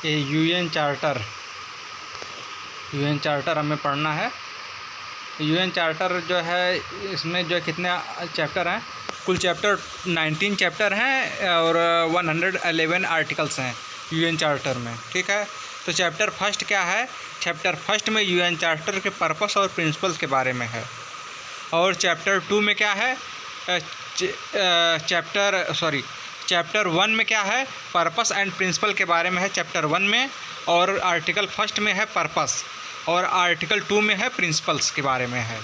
ये UN charter हमें पढ़ना है। यूएन चार्टर जो है, इसमें जो कितने चैप्टर हैं, कुल चैप्टर 19 चैप्टर हैं और 111 आर्टिकल्स हैं यूएन चार्टर में। ठीक है, तो चैप्टर फर्स्ट क्या है? चैप्टर फर्स्ट में यूएन चार्टर के पर्पस और प्रिंसिपल्स के बारे में है। और चैप्टर 2 में क्या है? चैप्टर 1 में क्या है? पर्पस एंड प्रिंसिपल के बारे में है चैप्टर 1 में। और आर्टिकल फर्स्ट में है पर्पस और आर्टिकल 2 में है प्रिंसिपल्स के बारे में है।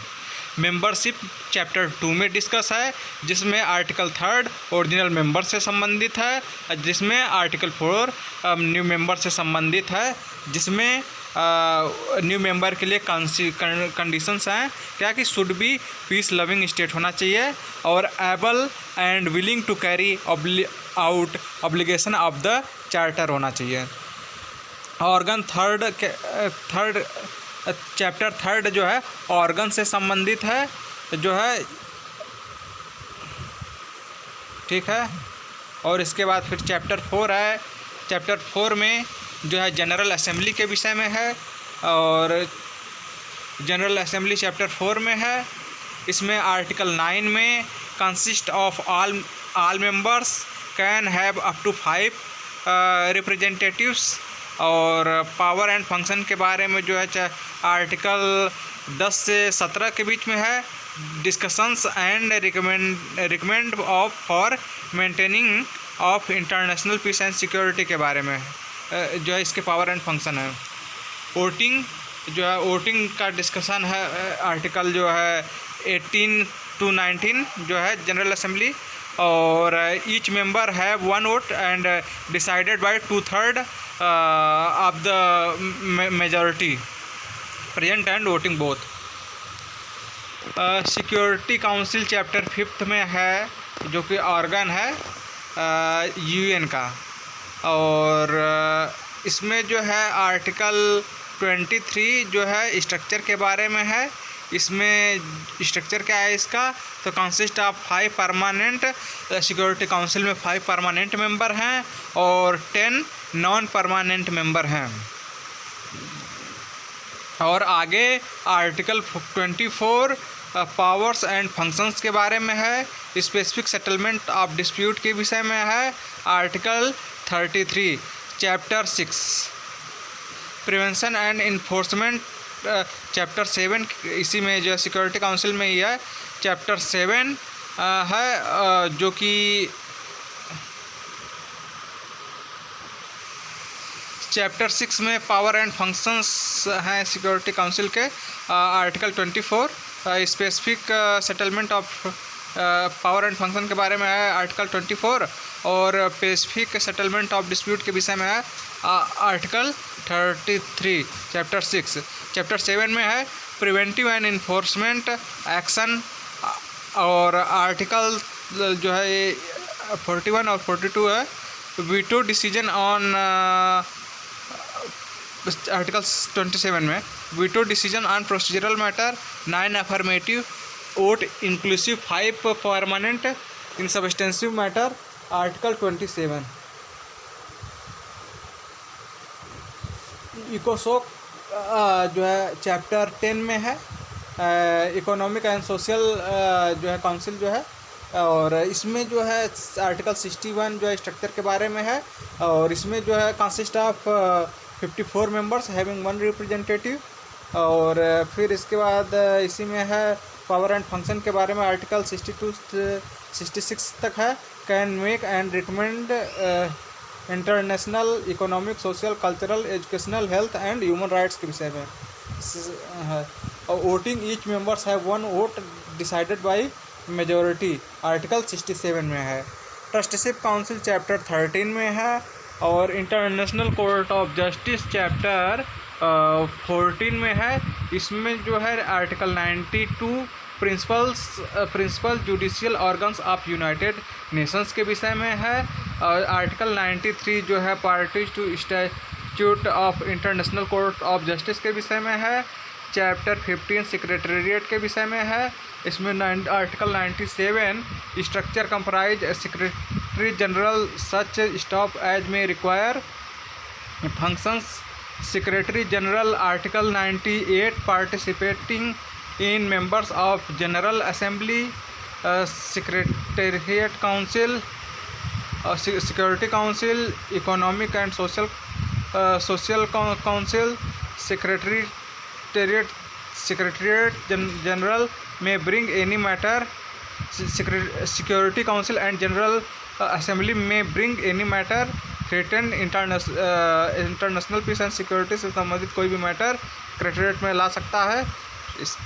मेंबरशिप चैप्टर 2 में डिस्कस है, जिसमें आर्टिकल 3 ओरिजिनल मेंबर से संबंधित है, जिसमें आर्टिकल 4 न्यू मेंबर से संबंधित है, जिसमें न्यू मेंबर के लिए कंडीशंस हैं क्या कि should be peace loving state होना चाहिए और able and willing to carry out obligation of the charter होना चाहिए। ऑर्गन थर्ड चैप्टर 3 जो है ऑर्गन से संबंधित है जो है, ठीक है। और इसके बाद फिर चैप्टर 4 है। चैप्टर 4 में जो है जनरल असेंबली के विषय में है और जनरल असेंबली चैप्टर 4 में है। इसमें आर्टिकल 9 में consist of all members can have up to 5 representatives. और पावर एंड फंक्शन के बारे में जो है आर्टिकल 10 से 17 के बीच में है। Discussions and recommend of for maintaining of international peace and security के बारे में जो है इसके पावर एंड फंक्शन है। वोटिंग जो है, वोटिंग का डिस्कशन है आर्टिकल जो है 18 to 19 जो है जनरल असेंबली। और each member have 1 vote and decided by 2/3 of the majority present and voting both. Security council chapter 5 में है, जो कि ऑर्गन है यूएन का। और इसमें जो है आर्टिकल 23 जो है स्ट्रक्चर के बारे में है। इसमें स्ट्रक्चर क्या है इसका? तो consist of 5 permanent, security council में 5 परमानेंट मेंबर हैं और 10 नॉन परमानेंट मेंबर हैं। और आगे आर्टिकल 24 पावर्स एंड फंक्शंस के बारे में है। स्पेसिफिक सेटलमेंट ऑफ डिस्प्यूट के विषय में है article 33। Chapter 6 prevention and enforcement chapter 7 इसी में जो सिक्योरिटी काउंसिल में ही है। चैप्टर 7 है जो कि चैप्टर 6 में पावर एंड फंक्शंस हैं सिक्योरिटी काउंसिल के। Article 24 specific settlement of power and function के बारे में है आर्टिकल 24। और स्पेसिफिक सेटलमेंट ऑफ डिस्प्यूट के विषय में है आर्टिकल 33 चैप्टर 6। चैप्टर 7 में है प्रिवेंटिव एंड इन्फोर्समेंट एक्शन। और आर्टिकल जो है ये 41 और 42 है। वीटो डिसीजन ऑन आर्टिकल 27 में veto decision on procedural matter 9 affirmative vote inclusive 5 permanent in सबस्टेंसिव matter article 27। इकोसोक जो है चैप्टर 10 में है। इकोनॉमिक एंड सोशल जो है काउंसिल जो है, और इसमें जो है आर्टिकल 61 जो है स्ट्रक्चर के बारे में है। और इसमें जो है consist of 54 members having 1 representative. और फिर इसके बाद इसी में है पावर एंड फंक्शन के बारे में आर्टिकल 62 से 66 तक है। Can make and recommend international economic social cultural educational health and human rights के विषय में है। और voting each members have 1 vote decided by majority article 67 में है। ट्रस्टीशिप काउंसिल चैप्टर 13 में है। और international court of justice chapter 14 में है। इसमें जो है article 92 principal judicial organs of United Nations के विषय में है। और आर्टिकल 93 जो है parties to statute of international court of justice के विषय में है। चैप्टर 15 सेक्रेटेरिएट के विषय में है। इसमें article 97 structure comprise secretary general such staff as may require functions. Secretary General Article 98 participating in members of General Assembly, Secretariat Council, Security Council, Economic and Social Council, Secretariat General may bring any matter. Security Council and General Assembly may bring any matter threaten international peace and security से संबंधित कोई भी matter secretariat में ला सकता है। इस